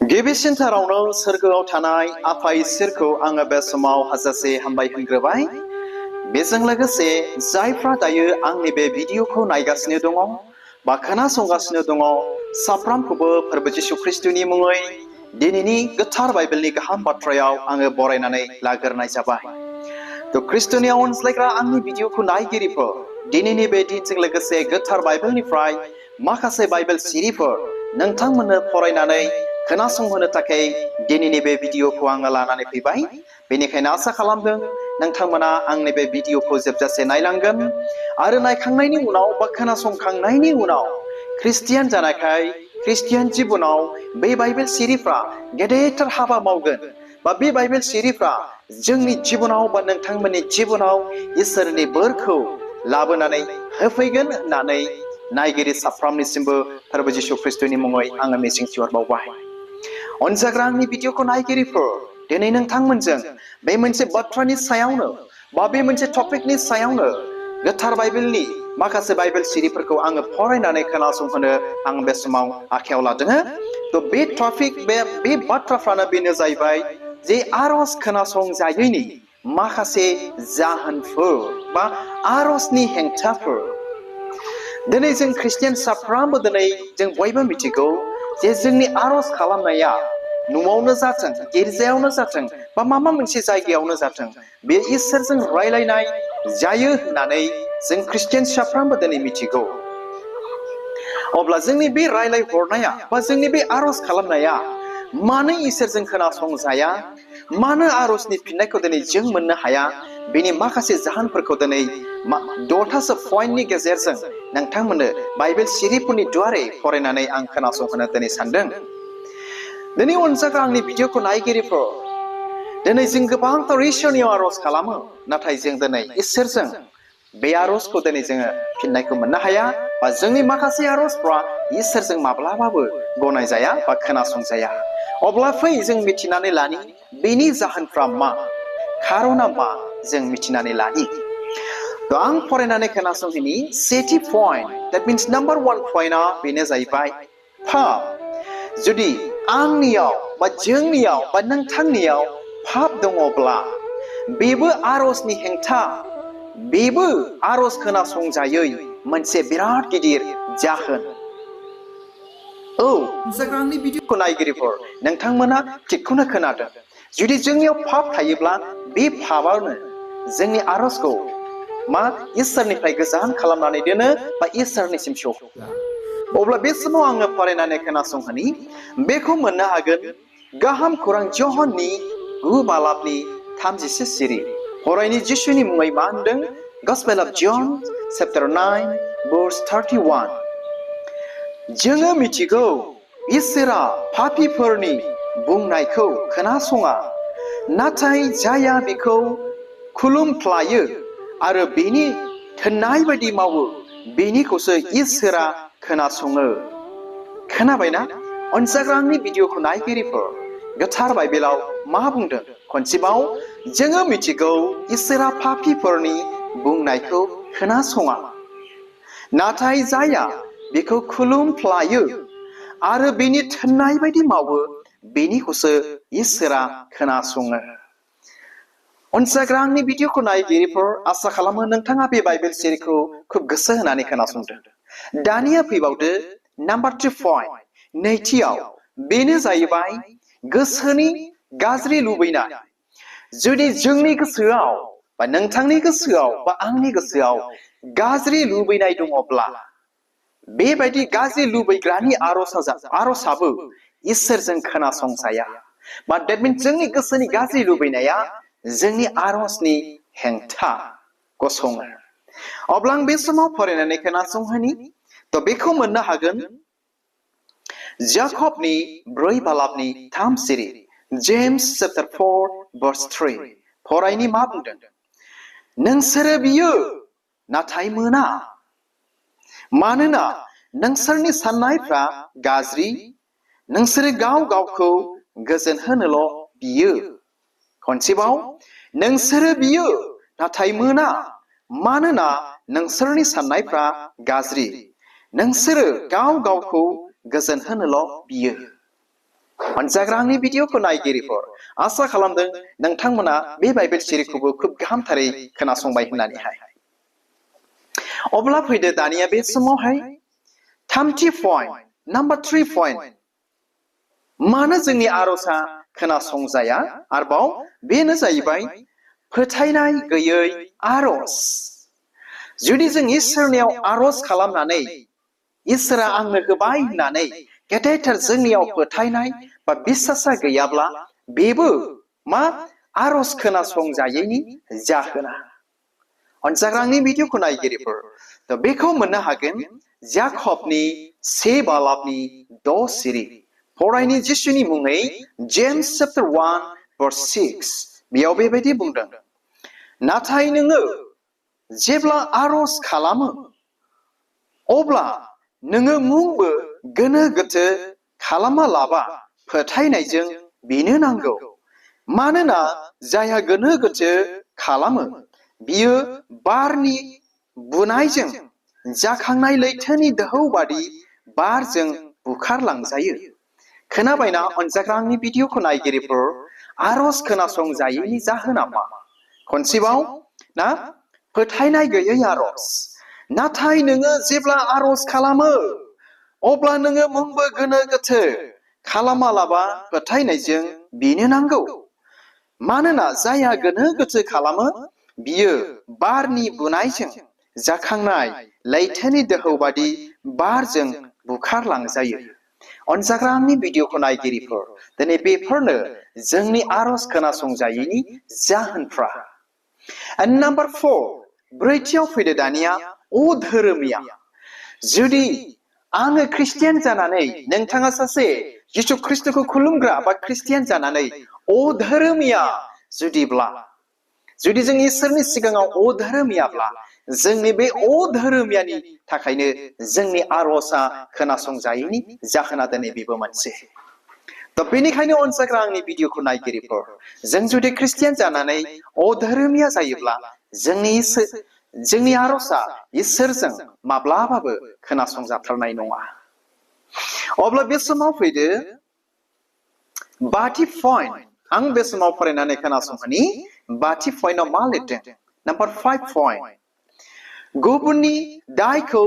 गिबिसिनथारावनो सोरगोआव थानाय आफा इसोरखौ आङो बे समाव हाजासे हामबाय होनग्रोबाय। बेजों लोगोसे जायफ्रा दायो आंनि बे भिडिअखौ नायगासिनो दङ बा खोनासंगासिनो दङ साफ्रोमखौबो फोरबो जिसु ख्रिस्टनि मुङै दिनैनि गोथार बाइबेलनि गाहाम बाथ्रायाव आङो बरायनानै लाग्रोनाय जाबाय। थ' ख्रिस्टनि अनज्लायग्रा आंनि भिडिअखौ नायगिरिफोर, दिनैनि बे दिनजों लोगोसे गोथार बाइबेलनिफ्राय माखासे बाइबेल सिरिफोर नोंथांमोननो फरायनानै खोनासंहोनो थाखाय दिनैनि बे भिडिअखौ आङो लानानै फैबाय। बेनिखायनो आसा खालामदों नोंथांमोना आंनि बे भिडिअखौ जोबजासे नायलांगोन आरो नायखांनायनि उनाव बा खोनासंखांनायनि उनाव ख्रिस्टियान जानायखाय ख्रिस्टियान जिबनाव बे बाइबेल सिरिफ्रा गेदेरथार हाबा मावगोन बा बे बाइबेल सिरिफ्रा जोंनि जिबनाव बा नोंथांमोननि जिबनाव इसोरनि बोरखौ लाबोनानै होफैगोन होननानै नायगिरि साफ्रोमनिसिमबो फोरबो जिसु ख्रिस्टनि मुङै आङो मिजिंथिहरबावबाय। अनजाग्रा आंनि भिडिअखौ नायगिरिफोर, दिनै नोंथांमोनजों बे मोनसे बाथ्रानि सायावनो बा बे मोनसे टपिकनि सायावनो गोथार बाइबेलनि माखासे बाइबेल सिरिफोरखौ आङो फरायनानै खोनासंहोनो आं बे समाव आखायाव लादों। थ' बे टपिक बे बाथ्राफ्रानो बेनो जाहैबाय जे आरज खोनासंजायैनि माखासे जाहोनफोर बा आरजनि हेंथाफोर। दिनै जों ख्रिस्टियान साफ्रोमबो दिनै जों बयबो मिथिगौ जे जोंनि आरज खालामनाया न'आवनो जाथों, गिर्जायावनो जाथों बा माबा मोनसे जायगायावनो जाथों, बे इसोरजों रायलायनाय जायो होननानै जों ख्रिस्टियान साफ्रोमबो दिनै मिथिगौ। अब्ला जोंनि बे रायलायहरनाया बा जोंनि बे आरज खालामनाया मानो इसोरजों खोनासंजाया, मानो आरजनि फिननायखौ दिनै जों मोननो हाया, बेनि माखासे जाहोनफोरखौ दिनै 10थासो पइन्टनि गेजेरजों नोंथांमोननो बाइबेल सिरिफोरनि दुवारै फरायनानै आं खोनासंहोनो दिनै सानदों। दिनै अनजाग्रा आंनि भिडिअखौ नायगिरिफोर, दिनै जों गोबांथार इसोरनियाव आरज खालामो, नाथाय जों दिनै इसोरजों बे आरजखौ दिनै जोङो फिननायखौ मोननो हाया बा जोंनि माखासे आरजफ्रा इसोरजों माब्लाबाबो गनायजाया बा खोनासंजाया। अब्ला फै जों मिथिनानै लानि बेनि जाहोनफ्रा मा, खारना मा, जों मिथिनानै लानि। आं फरायनानै खोनासंहोनि सेथि पइन्ट, that means number 1 पइन्टआ बेनो जाहैबाय पाप। जुदि आंनियाव बा जोंनियाव बा नोंथांनियाव पाप दङब्ला बेबो आरजनि हेंथा, बेबो आरज खोनासंजायै मोनसे बिराद गिदिर जाहोन। औ, आंनि भिडिअखौ नायगिरिफोर, नोंथांमोना थिगखौनो खोनादों। जुदि जोंनियाव पाप थायोब्ला बे पापानो जोंनि आरजखौ मा इसोरनिफ्राय गोजान खालामनानै दोनो बा इसोरनिसिम सौहैया। अब्ला बे समाव आङो फरायनानै खोनासंहोनि, बेखौ मोननो हागोन गाहाम खौरां जहननि 9 बालाबनि 30 सिरि। फरायनि जिसुनि मुङै मा होनदों? गसपेल अफ जन चैप्टार 9 verse 31। जोङो मिथिगौ इसोरा पापीफोरनि बुंनायखौ खोनासङा, नाथाय जाया बेखौ खुलुमफ्लायो आरो बेनि थोननाय बायदि मावो बेनिखौसो इसोरा खोनासङो। खोनाबायना? अनजाग्रा आंनि भिडिअखौ नायगिरिफोर, गोथार बाइबेलाव मा बुंदों? खनसेबाव, जोङो मिथिगौ इसोरा पापीफोरनि बुंनायखौ खोनासङा, नाथाय जाया बेखौ खुलुमफ्लायो आरो बेनि थोननाय बायदि मावो बेनिखौसो इसोरा खोनासङो। अनजाग्रा आंनि भिडिअखौ नायगिरिफोर, आसा खालामो नोंथाङा बे बाइबेल सिरिखौ खुब गोसो होनानै खोनासंदों। दानिया फैबावदो नाम्बार 2 पइन्ट, नैथियाव बेनो जाहैबाय गोसोनि गाज्रि लुबैनाय। जुदि जोंनि गोसोआव बा नोंथांनि गोसोआव बा आंनि गोसोआव गाज्रि लुबैनाय दङब्ला, बेबायदि गाज्रि लुबैग्रानि आरजआबो इसोरजों खोनासंजाया। बा देट मिन्स जोंनि गोसोनि गाज्रि लुबैनाया जोंनि आरजनि हेंथा गसङो। अब्ला आं बे समाव फरायनानै खोनासंहोनि। थ' बेखौ मोननो हागोन जाकबनि 4 बालाबनि 3 सिरि, जेम्स चैप्टार 4 verse 3। फरायनि मा बुंदों? नोंसोरो बियो नाथाय मोना, मानोना नोंसोरनि साननायफ्रा गाज्रि, नोंसोरो गाव गावखौ गोजोन होनोल' बियो। खनसेबाव, नोंसोरो बियो नाथाय मोना, मानोना नोंसोरनि साननायफ्रा गाज्रि, नोंसोरो गाव गावखौ गोजोन होनोल' बियो। अनजाग्रा आंनि भिडिअखौ नायगिरिफोर आसा खालामदों नोंथांमोना बे बाइबेल सिरिखौबो खोब गाहामथारै खोनासंबाय होननानैहाय अब्ला फैदो दानिया बे समावहाय थामथि पइन्ट नाम्बार 3 पइन्ट मानो जोंनि आर'जआ खोनासंजाया आरोबाव बेनो जाहैबाय फोथायनाय गैयै आर'ज जुदि जों इसोरनियाव आर'ज खालामनानै इसोरा आंनो होबाय होननानै गेदेरथार जोंनियाव फोथायनाय बा बिश्वासा गैयाब्ला बेबो मा आर'ज खोनासंजायैनि जाहोना अनजाग्रा आंनि भिडिअखौ नायगिरिफोर बेखौ मोननो हागोन याकबनि 1 बालाबनि 6 सिरि फरायनि जिसुनि मुङै जेम्स चैप्टार 1 verse 6 बेयाव बेबायदि बुंदों नाथाय नोङो जेब्ला आर'ज खालामो अब्ला नोङो मुंबो गोनो गोथो खालामालाबा फोथायनायजों बेनो नांगौ मानोना जायहा गोनो गोथो खालामो बियो बारनि बुनायजों जाखांनाय लैथोनि दोहौ बादि बारजों बुखारलांजायो खोनाबायना अनजाग्रा आंनि भिडिअखौ नायगिरिफोर आर'ज खोनासंजायैनि जाहोना मा खनसेबाव ना फोथायनाय गैयै आर'ज नाथाय नोङो जेब्ला आर'ज खालामो अब्ला नोङो मुंबो गोनो गोथो खालामालाबा फोथायनायजों बेनो नांगौ मानोना जायहा गोनो गोथो खालामो बियो बारनि बुनायजों जाखांनाय लैथोनि दोहौ बादि बारजों बुखारलांजायो अनजाग्रा आंनि भिडिअखौ नायगिरिफोर दिनै बेफोरनो जोंनि आर'ज खोनासंजायैनि जाहोनफ्रा नाम्बार 4 ब्रैथियाव फैदो दानिया धोरोमिया जुदि आङो ख्रिस्टियान जानानै नोंथाङा सासे जिसु ख्रिस्टखौ खुलुमग्रा बा ख्रिस्टियान जानानै धोरोमिया जुदि जों इसोरनि सिगाङाव धोरोमियाब्ला जोंनि बे धोरोमियानि थाखायनो जोंनि आर'जआ खोनासंजायैनि जाहोना दिनै बेबो मोनसे बेनिखायनो अनजाग्रा आंनि भिडिअखौ नायगिरिफोर जों जुदि ख्रिस्टियान जानानै धोरोमिया जायोब्ला जोंनि आर'जआ इसोरजों माब्लाबाबो खोनासंजाथारनाय नङा अब्ला बे समाव फैदो बाथि पइन्ट आं बे समाव फरायनानै खोनासंहोनि बाथि पइन्टआव मा लिरदों नाम्बार 5 पइन्ट गुबुननि दायखौ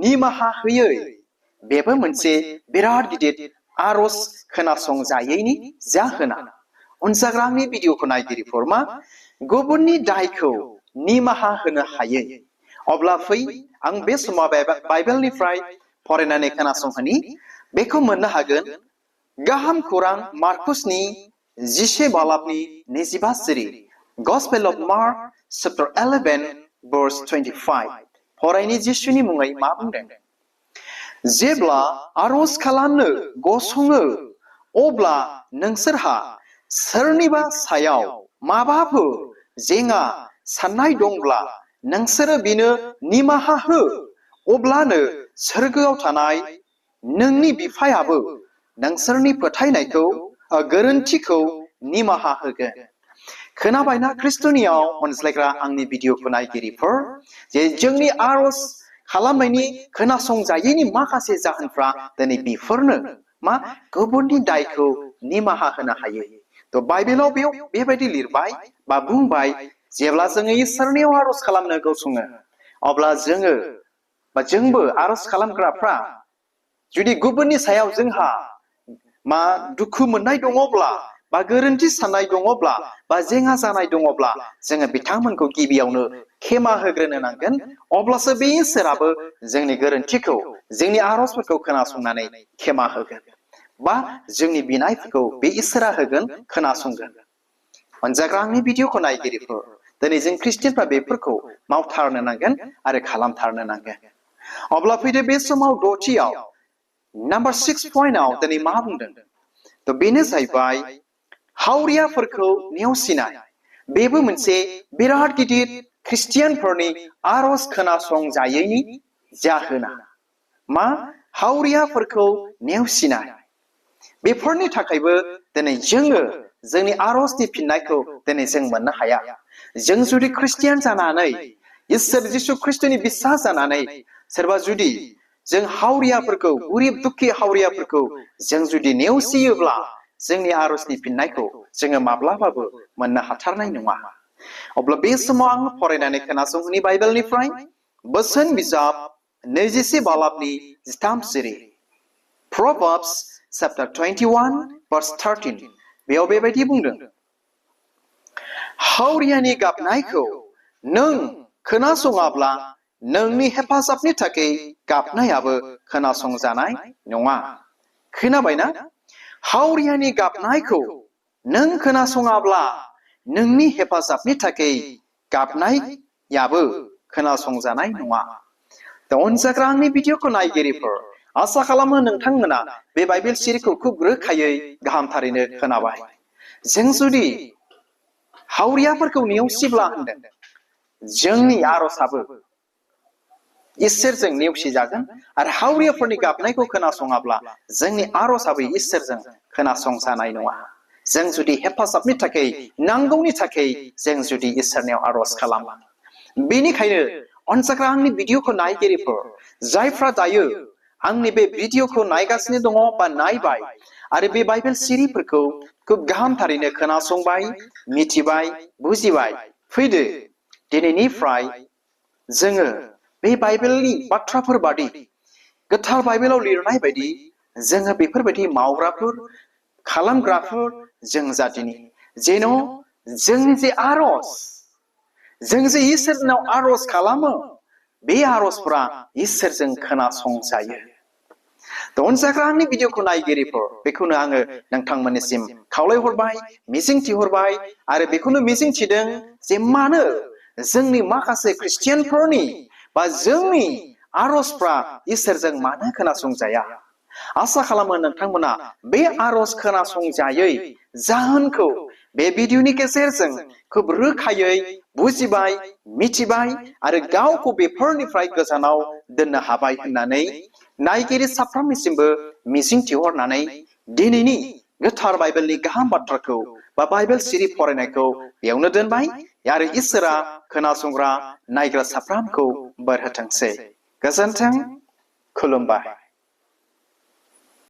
निमाहा होयै बेबो मोनसे बिराद गिदिर आर'ज खोनासंजायैनि जाहोना अनजाग्रा आंनि भिडिअखौ नायगिरिफोर मा गुबुननि दायखौ निमाहा होनो हायै अब्ला फै आं बे समाव बाइबेलनिफ्राय फरायनानै खोनासंहोनि बेखौ मोननो हागोन गाहाम खौरां मार्कुसनि 11 बालाबनि 25 सिरि Gospel of Mark chapter 11 verse 25 फरायनि जिसुनि मुङै मा बुंदों जेब्ला आर'ज खालामनो गसङो अब्ला नोंसोरहा सोरनिबा सायाव माबाफोर जेंना साननाय दंब्ला नोंसोरो बिनो निमाहा हो अब्लानो सोरगोआव थानाय नोंनि बिफायाबो नोंसोरनि फोथायनायखौ गोरोन्थिखौ निमाहा होगोन खोनाबायना ख्रिस्टनियाव अनज्लायग्रा आंनि भिडिअखौ नायगिरिफोर जे जोंनि आर'ज खालामनायनि खोनासंजायैनि माखासे जाहोनफ्रा दिनै बेफोरनो मा गुबुननि दायखौ निमाहा होनो हायो बाइबेलाव बेबायदि लिरबाय बा बुंबाय जेब्ला जोङो इसोरनियाव आर'ज खालामनो गसङो अब्ला जोंबो आर'ज खालामग्राफ्रा जुदि गुबुननि सायाव जोंहा मा दुखु मोननाय दङब्ला बा गोरोन्थि साननाय दङब्ला बा जेंना जानाय दङब्ला जोङो बिथांमोनखौ गिबियावनो खेमा होग्रोनो नांगोन अब्लासो बे इसोराबो जोंनि गोरोन्थिखौ जोंनि आर'जफोरखौ खोनासंनानै खेमा होगोन बा जोंनि बिनायफोरखौ बे इसोरा होगोन खोनासंगोन अनजाग्रा आंनि भिडिअखौ नायगिरिफोर दिनै जों ख्रिस्टियानफ्रा बेफोरखौ मावथारनो नांगोन आरो खालामथारनो नांगोन अब्ला फैदो बे समाव दथियाव नाम्बार 6 पइन्टआव दिनै मा बुंदों बेनो जाहैबाय हावरियाफोरखौ नेवसिनाय बेबो मोनसे बिराद गिदिर ख्रिस्टियानफोरनि आर'ज खोनासंजायैनि जाहोना मा हावरियाफोरखौ नेवसिनाय बेफोरनि थाखायबो दिनै जोङो जोंनि आर'जनि फिननायखौ दिनै जों मोननो हाया जों जुदि ख्रिस्टियान जानानै इसोर जिसु ख्रिस्टनि बिश्वास जानानै सोरबा जुदि जों हावरियाफोरखौ गरिब दुखि हावरियाफोरखौ जों जुदि नेवसियोब्ला जोंनि आरजनि फिननायखौ जोङो माब्लाबाबो मोननो हाथारनाय नङा। अब्ला बे समाव आं फरायनानै खोनासंहोनि बाइबेलनिफ्राय बोसोन बिजाब 24 बालाबनि 13 सिरि Proverbs chapter 21 verse 13 बेयाव बेबायदि बुंदों हावरियानि गाबनायखौ नों खोनासङाब्ला नोंनि हेफाजाबनि थाखाय गाबनायाबो खोनासंजानाय नङा। खोनाबायना? हावरियानि गाबनायखौ नों खोनासङाब्ला नोंनि हेफाजाबनि थाखाय गाबनायाबो खोनासंजानाय नङा। अनजाग्रा आंनि भिडिअखौ नायगिरिफोर आसा खालामो नोंथांमोना बे बाइबेल सिरिखौ खुब रोखायै गाहामथारैनो खोनाबाय। जों जुदि हावरियाफोरखौ नेवसिब्ला होनदों जोंनि आरजआबो इसोरजों नेवसिजागोन आरो हावरियाफोरनि गाबनायखौ खोनासङाब्ला जोंनि आरजआबो इसोरजों खोनासंजानाय नङा। जों जुदि हेफाजाबनि थाखाय नांगौनि थाखाय जों जुदि इसोरनियाव आरज खालामा। बेनिखायनो अनजाग्रा आंनि भिडिअखौ नायगिरिफोर जायफ्रा दायो आंनि बे भिडिअखौ नायगासिनो दङ बा नायबाय आरो बे बाइबेल सिरिफोरखौ खुब गाहामथारैनो खोनासंबाय, मिथिबाय, बुजिबाय, फैदो दिनैनिफ्राय जोङो बे बाइबेलनि बाथ्राफोर बादि गोथार बाइबेलाव लिरनाय बायदि जोङो बेफोरबायदि मावग्राफोर खालामग्राफोर जों जादिनि जेन' जोंनि जे आरज जों जे इसोरनाव आरज खालामो बे आरजफोरा इसोरजों खोनासंजायो। अनजाग्रा आंनि भिडिअखौ नायगिरिफोर बेखौनो आङो नोंथांमोननिसिम खावलायहरबाय, मिजिंथिहरबाय आरो बेखौनो मिजिंथिदों जे मानो जोंनि माखासे ख्रिस्टियानफोरनि बा जोंनि आरजफ्रा इसोरजों मानो खोनासंजाया। आसा खालामो नोंथांमोना बे आरज खोनासंजायै जाहोनखौ बे भिडिअनि गेजेरजों खुब रोखायै बुजिबाय, मिथिबाय आरो गावखौ बेफोरनिफ्राय गोजानाव दोननो हाबाय होननानै नायगिरि साफ्रोमनिसिमबो मिजिंथिहरनानै दिनैनि गोथार बाइबेलनि गाहाम बाथ्राखौ बा बाइबेल सिरि फरायनायखौ बेयावनो दोनबाय आरो इसोरा खोनासंग्रा नायग्रा साफ्रोमखौ बोर होथोंसै। गोजोन्थों, खुलुमबाय।